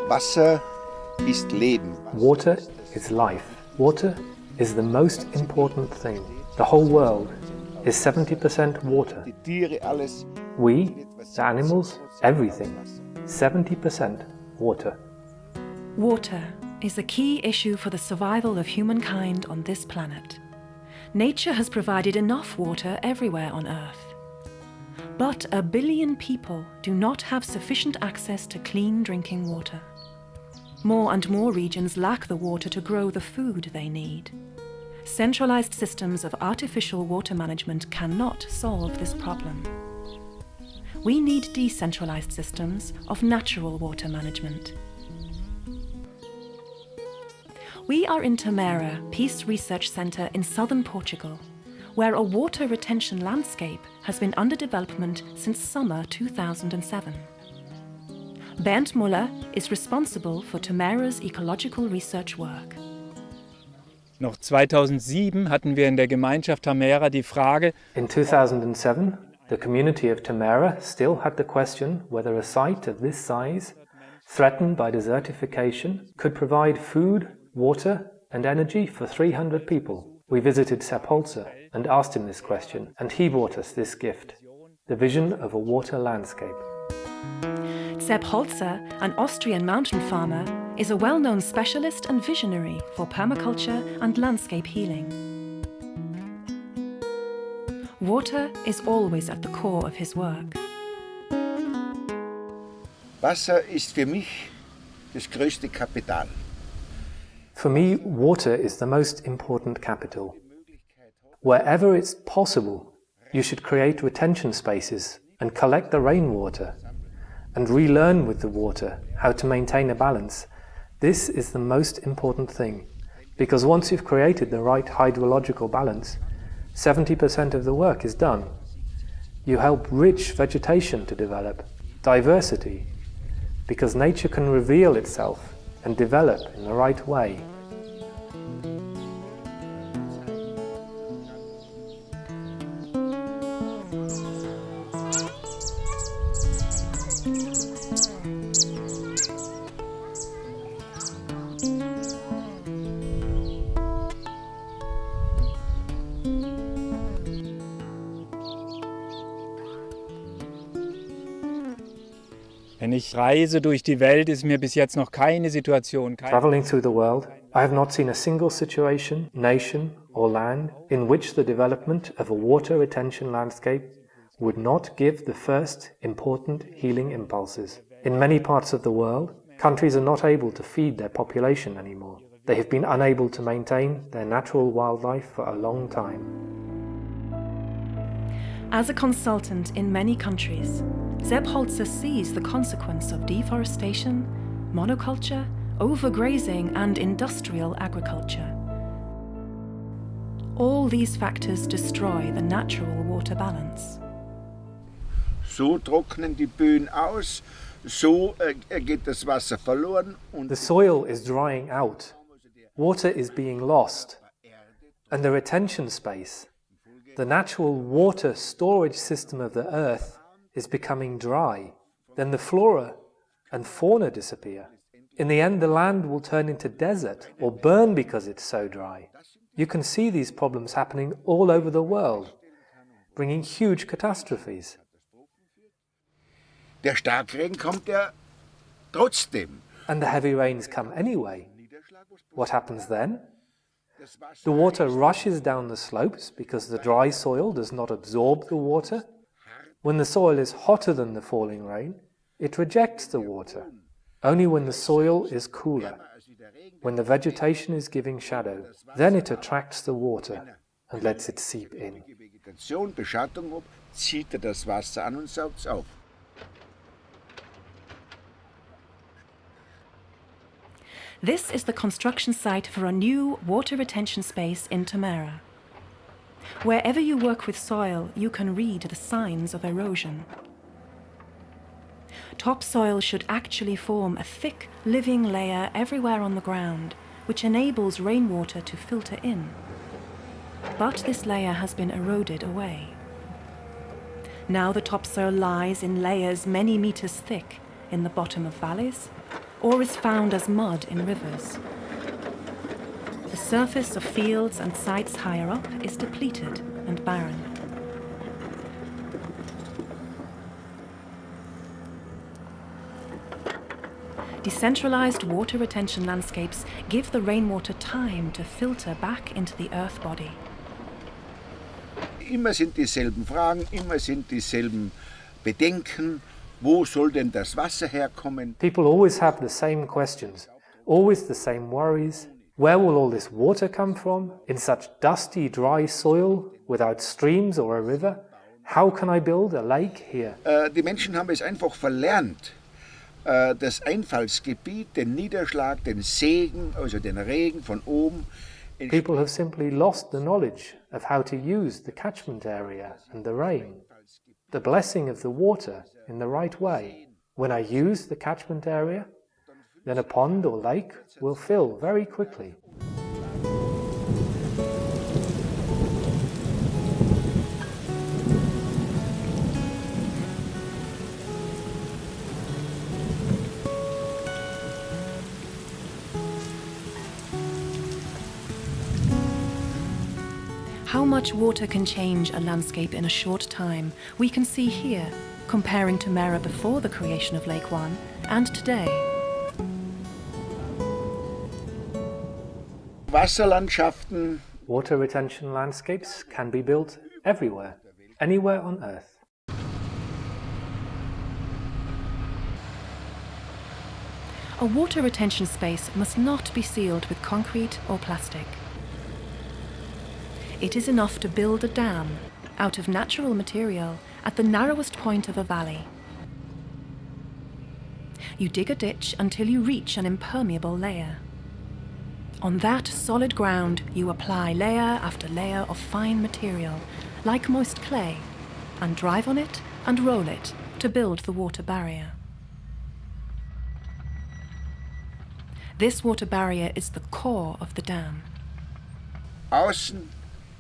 Wasser ist Leben. Water is life. Water is the most important thing. The whole world is 70% water. Die Tiere, alles. We, the animals, everything, 70% water. Water is a key issue for the survival of humankind on this planet. Nature has provided enough water everywhere on Earth. But 1 billion people do not have sufficient access to clean drinking water. More and more regions lack the water to grow the food they need. Centralized systems of artificial water management cannot solve this problem. We need decentralized systems of natural water management. We are in Tamera Peace Research Centre in southern Portugal, where a water retention landscape has been under development since summer 2007. Bernd Müller is responsible for Tamera's ecological research work. Noch 2007 hatten wir in der Gemeinschaft Tamera die Frage, In 2007, the community of Tamera still had the question whether a site of this size, threatened by desertification, could provide food, water and energy for 300 people. We visited Sepp Holzer and asked him this question, and he brought us this gift, the vision of a water landscape. Sepp Holzer, an Austrian mountain farmer, is a well-known specialist and visionary for permaculture and landscape healing. Water is always at the core of his work. Wasser ist für mich das größte Kapital. For me, water is the most important capital. Wherever it's possible, you should create retention spaces and collect the rainwater and relearn with the water how to maintain a balance. This is the most important thing, because once you've created the right hydrological balance, 70% of the work is done. You help rich vegetation to develop, diversity, because nature can reveal itself and develop in the right way. wenn ich reise durch die Welt, ist mir bis jetzt noch keine Situation, Traveling through the world, I have not seen a single situation, nation or land in which the development of a water retention landscape would not give the first important healing impulses. In many parts of the world, countries are not able to feed their population anymore. They have been unable to maintain their natural wildlife for a long time. As a consultant in many countries, Sepp Holzer sees the consequence of deforestation, monoculture, overgrazing and industrial agriculture. All these factors destroy the natural water balance. So trocknen die Böen aus, so geht das Wasser verloren. The soil is drying out, water is being lost, and the retention space, the natural water storage system of the earth, is becoming dry. Then the flora and fauna disappear. In the end, the land will turn into desert or burn because it's so dry. You can see these problems happening all over the world, bringing huge catastrophes. Der Starkregen kommt ja trotzdem. And the heavy rains come anyway. What happens then? The water rushes down the slopes because the dry soil does not absorb the water. When the soil is hotter than the falling rain, it rejects the water. Only when the soil is cooler, when the vegetation is giving shadow, then it attracts the water and lets it seep in. Vegetation, Beschattung ab, zieht das Wasser an und saugt es auf. This is the construction site for a new water retention space in Tamera. Wherever you work with soil, you can read the signs of erosion. Topsoil should actually form a thick, living layer everywhere on the ground, which enables rainwater to filter in. But this layer has been eroded away. Now the topsoil lies in layers many meters thick in the bottom of valleys, or is found as mud in rivers. The surface of fields and sites higher up is depleted and barren. Decentralized water retention landscapes give the rainwater time to filter back into the earth body. Immer sind dieselben Fragen, immer sind dieselben Bedenken. Wo soll denn das Wasser herkommen? People always have the same questions, always the same worries. Where will all this water come from? In such dusty, dry soil, without streams or a river? How can I build a lake here? Die Menschen haben es einfach verlernt, das Einfallsgebiet, den Niederschlag, den Segen, also den Regen von oben. People have simply lost the knowledge of how to use the catchment area and the rain, the blessing of the water in the right way. When I use the catchment area, then a pond or lake will fill very quickly. How much water can change a landscape in a short time, we can see here, comparing Tamera before the creation of Lake One and today. Wasserlandschaften. Water retention landscapes can be built everywhere, anywhere on Earth. A water retention space must not be sealed with concrete or plastic. It is enough to build a dam out of natural material at the narrowest point of a valley. You dig a ditch until you reach an impermeable layer. On that solid ground, you apply layer after layer of fine material, like moist clay, and drive on it and roll it to build the water barrier. This water barrier is the core of the dam. Außen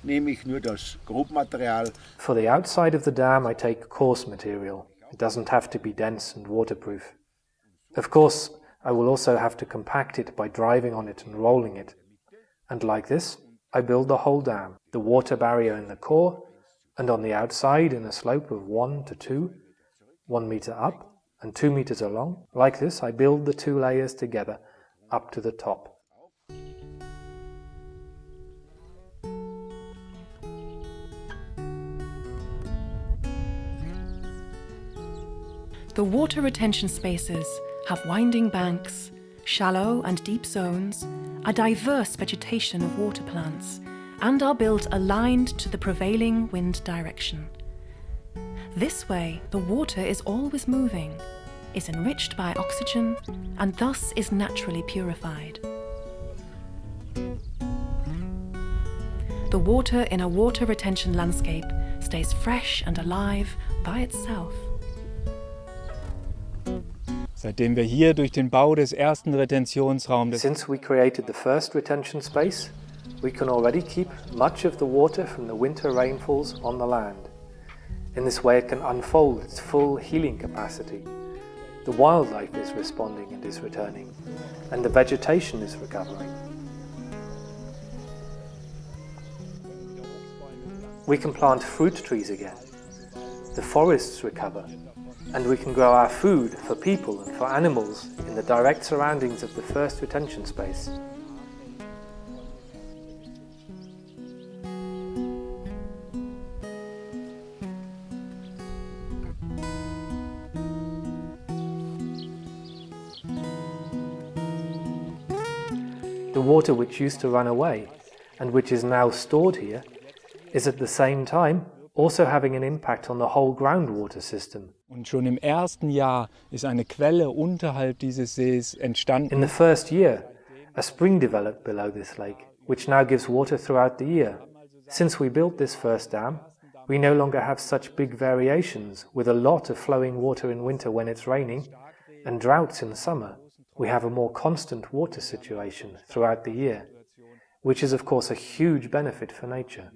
nehme ich nur das Grobmaterial. For the outside of the dam, I take coarse material. It doesn't have to be dense and waterproof. Of course, I will also have to compact it by driving on it and rolling it. And like this, I build the whole dam, the water barrier in the core, and on the outside in a slope of 1 to 2, 1 meter up and 2 meters along. Like this, I build the two layers together up to the top. The water retention spaces have winding banks, shallow and deep zones, a diverse vegetation of water plants, and are built aligned to the prevailing wind direction. This way, the water is always moving, is enriched by oxygen, and thus is naturally purified. The water in a water retention landscape stays fresh and alive by itself. Seitdem wir hier durch den Bau des ersten Retentionsraums Since we created the first retention space, we can already keep much of the water from the winter rainfalls on the land. In this way it can unfold its full healing capacity. The wildlife is responding and is returning, and the vegetation is recovering. We can plant fruit trees again. The forests recover, and we can grow our food for people and for animals in the direct surroundings of the first retention space. The water which used to run away, and which is now stored here, is at the same time also having an impact on the whole groundwater system. Und schon im ersten Jahr ist eine Quelle unterhalb dieses Sees entstanden. In the first year, a spring developed below this lake, which now gives water throughout the year. Since we built this first dam, we no longer have such big variations with a lot of flowing water in winter when it's raining and droughts in summer. We have a more constant water situation throughout the year, which is of course a huge benefit for nature.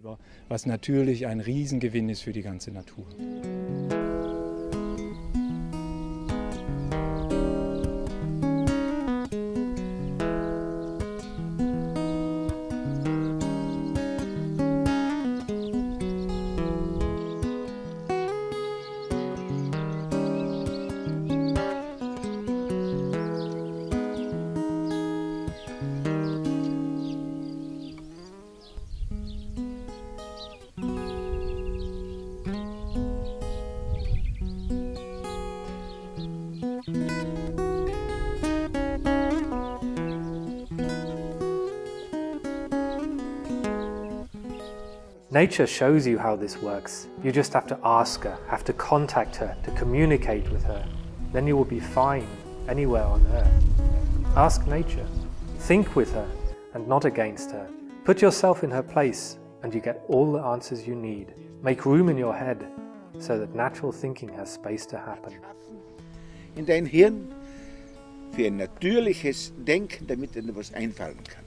Was natürlich ein Riesengewinn ist für die ganze Natur. Nature shows you how this works. You just have to ask her, have to contact her, to communicate with her. Then you will be fine anywhere on earth. Ask nature. Think with her and not against her. Put yourself in her place and you get all the answers you need. Make room in your head so that natural thinking has space to happen. In dein Hirn für ein natürliches Denken, damit dir was einfallen kann.